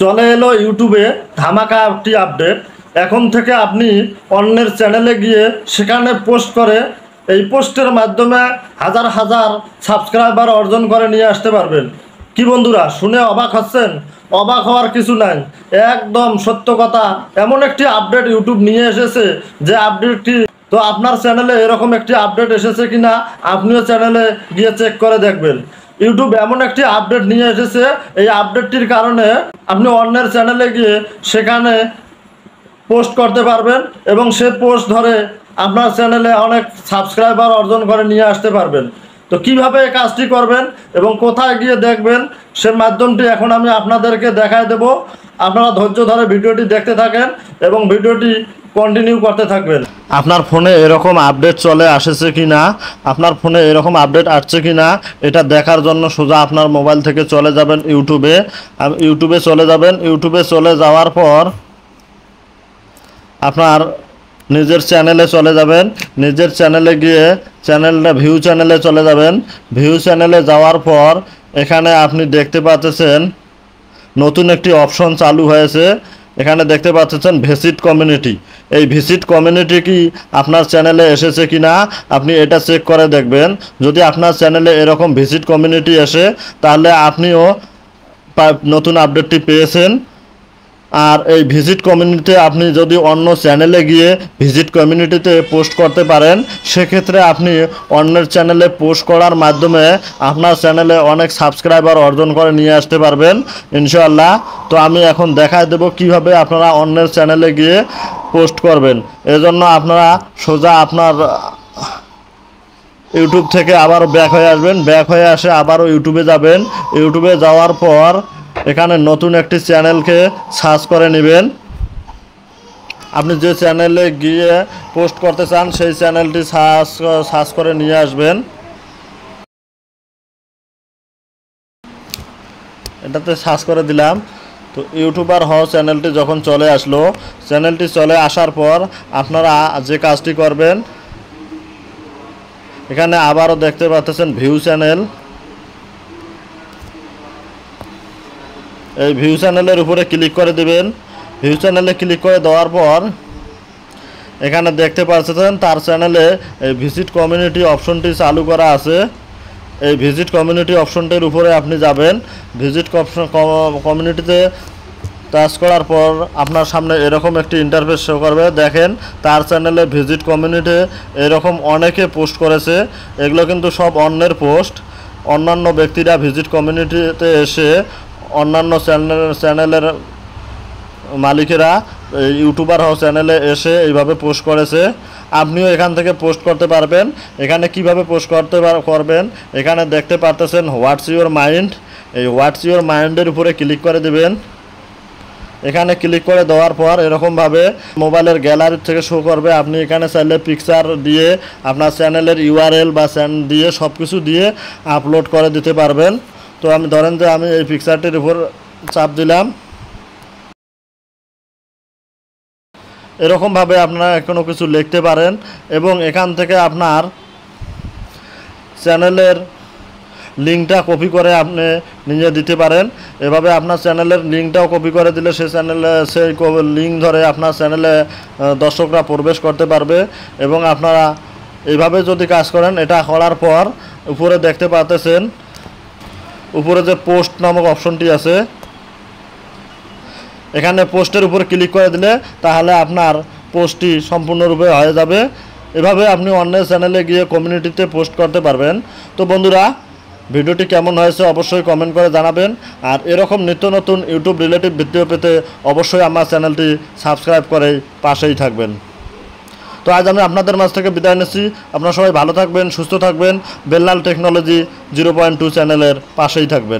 চলে এলো ইউটিউবে ধামাকা একটি আপডেট। এখন থেকে আপনি অন্যের চ্যানেলে গিয়ে সেখানে পোস্ট করে এই পোস্টের মাধ্যমে হাজার হাজার সাবস্ক্রাইবার অর্জন করে নিয়ে আসতে পারবেন। কি বন্ধুরা, শুনে অবাক হচ্ছেন? অবাক হওয়ার কিছু নাই, একদম সত্য কথা। এমন একটি আপডেট ইউটিউব নিয়ে এসেছে যে আপডেটটি তো আপনার চ্যানেলে এরকম একটি আপডেট এসেছে কিনা আপনিও চ্যানেলে গিয়ে চেক করে দেখবেন। ইউটিউব এমন একটি আপডেট নিয়ে এসেছে, এই আপডেটটির কারণে আপনি অন্যের চ্যানেলে গিয়ে সেখানে পোস্ট করতে পারবেন এবং সে পোস্ট ধরে আপনার চ্যানেলে অনেক সাবস্ক্রাইবার অর্জন করে নিয়ে আসতে পারবেন। তো কিভাবে এই কাজটি করবেন এবং কোথায় গিয়ে দেখবেন সে মাধ্যমটি এখন আমি আপনাদেরকে দেখায় দেব। আপনারা ধৈর্য ধরে ভিডিওটি দেখতে থাকেন এবং ভিডিওটি কন্টিনিউ করতে থাকবেন। আপনার ফোনে এরকম আপডেট চলে আসছে কি না, আপনার ফোনে এরকম আপডেট আসছে কি না এটা দেখার জন্য সোজা আপনার মোবাইল থেকে চলে যাবেন ইউটিউবে চলে যাবেন। ইউটিউবে চলে যাওয়ার পর আপনার নিজের চ্যানেলে চলে যাবেন। নিজের চ্যানেলে গিয়ে চ্যানেলটা ভিউ চ্যানেলে চলে যাবেন। ভিউ চ্যানেলে যাওয়ার পর এখানে আপনি দেখতে পাচ্ছেন নতুন একটি অপশন চালু হয়েছে। এখানে দেখতে পাচ্ছেন ভিজিট কমিউনিটি। এই ভিজিট কমিউনিটি কি আপনার চ্যানেলে এসেছে কি না আপনি এটা চেক করে দেখবেন। যদি আপনার চ্যানেলে এরকম ভিজিট কমিউনিটি আসে তাহলে আপনিও নতুন আপডেটটি পেয়েছেন। আর এই ভিজিট কমিউনিটিতে আপনি যদি অন্য চ্যানেলে গিয়ে ভিজিট কমিউনিটিতে পোস্ট করতে পারেন, সেক্ষেত্রে আপনি অন্যের চ্যানেলে পোস্ট করার মাধ্যমে আপনার চ্যানেলে অনেক সাবস্ক্রাইবার অর্জন করে নিয়ে আসতে পারবেন ইনশাআল্লাহ। তো আমি এখন দেখায় দেব কিভাবে আপনারা অন্যের চ্যানেলে গিয়ে পোস্ট করবেন। এজন্য আপনারা সোজা আপনার ইউটিউব থেকে আবারও ব্যাক হয়ে আসবেন। ব্যাক হয়ে আসে আবারও ইউটিউবে যাবেন। ইউটিউবে যাওয়ার পর এখানে নতুন একটি চ্যানেলকে সার্চ করে নেবেন। আপনি যে চ্যানেলে গিয়ে পোস্ট করতে চান সেই চ্যানেলটি সার্চ করে নিয়ে আসবেন। এটাতে সার্চ করে দিলাম। তো ইউটিউবার হওয়া চ্যানেলটি যখন চলে আসলো, চ্যানেলটি চলে আসার পর আপনারা যে কাজটি করবেন, এখানে আবারও দেখতে পাচ্ছেন ভিউ চ্যানেল। এই ভিউ চ্যানেলের উপরে ক্লিক করে দিবেন। ভিউ চ্যানেলে ক্লিক করে দেওয়ার পর এখানে দেখতে পাচ্ছেন তার চ্যানেলে এই ভিজিট কমিউনিটি অপশনটি চালু করা আছে। এই ভিজিট কমিউনিটি অপশনটির উপরে আপনি যাবেন। ভিজিট কমিউনিটিতে টাচ করার পর আপনার সামনে এরকম একটি ইন্টারফেস শো করবে। দেখেন তার চ্যানেলে ভিজিট কমিউনিটি এরকম অনেকে পোস্ট করেছে। এগুলো কিন্তু সব অন্যের পোস্ট। অন্যান্য ব্যক্তিরা ভিজিট কমিউনিটিতে এসে অন্যান্য চ্যানেলের মালিকেরা ইউটিউবার হওয়া চ্যানেলে এসে এইভাবে পোস্ট করেছে। আপনিও এখান থেকে পোস্ট করতে পারবেন। এখানে কিভাবে পোস্ট করবেন এখানে দেখতে পাচ্ছেন হোয়াটস ইউর মাইন্ড। এই হোয়াটস ইউর মাইন্ডের উপরে ক্লিক করে দেবেন। এখানে ক্লিক করে দেওয়ার পর এরকমভাবে মোবাইলের গ্যালারি থেকে শো করবে। আপনি এখানে চাইলে পিকচার দিয়ে আপনার চ্যানেলের ইউআরএল বা দিয়ে সব কিছু দিয়ে আপলোড করে দিতে পারবেন। তো আমি ধরেন যে আমি এই পিকচারটির উপর চাপ দিলাম। এরকমভাবে আপনারা কোনো কিছু লিখতে পারেন এবং এখান থেকে আপনার চ্যানেলের লিঙ্কটা কপি করে আপনি নিয়ে দিতে পারেন। এভাবে আপনার চ্যানেলের লিঙ্কটাও কপি করে দিলে সেই লিঙ্ক ধরে আপনার চ্যানেলে দর্শকরা প্রবেশ করতে পারবে। এবং আপনারা এইভাবে যদি কাজ করেন, এটা করার পর উপরে দেখতে পাচ্ছেন উপরে যে পোস্ট নামক অপশনটি আছে, এখানে পোস্টের উপর ক্লিক করে দিলে তাহলে আপনার পোস্টটি সম্পূর্ণরূপে হয়ে যাবে। এভাবে আপনি অন্যের চ্যানেলে গিয়ে কমিউনিটিতে পোস্ট করতে পারবেন। তো বন্ধুরা, ভিডিওটি কেমন হয়েছে অবশ্যই কমেন্ট করে জানাবেন। আর এরকম নিত্য নতুন ইউটিউব রিলেটিভ ভিডিও পেতে অবশ্যই আমার চ্যানেলটি সাবস্ক্রাইব করে পাশেই থাকবেন। তো আজ আমি আপনাদের মাঝ থেকে বিদায় নিচ্ছি। আপনারা সবাই ভালো থাকবেন, সুস্থ থাকবেন। বেল্লাল টেকনোলজি 0.2 চ্যানেলের পাশেই থাকবেন।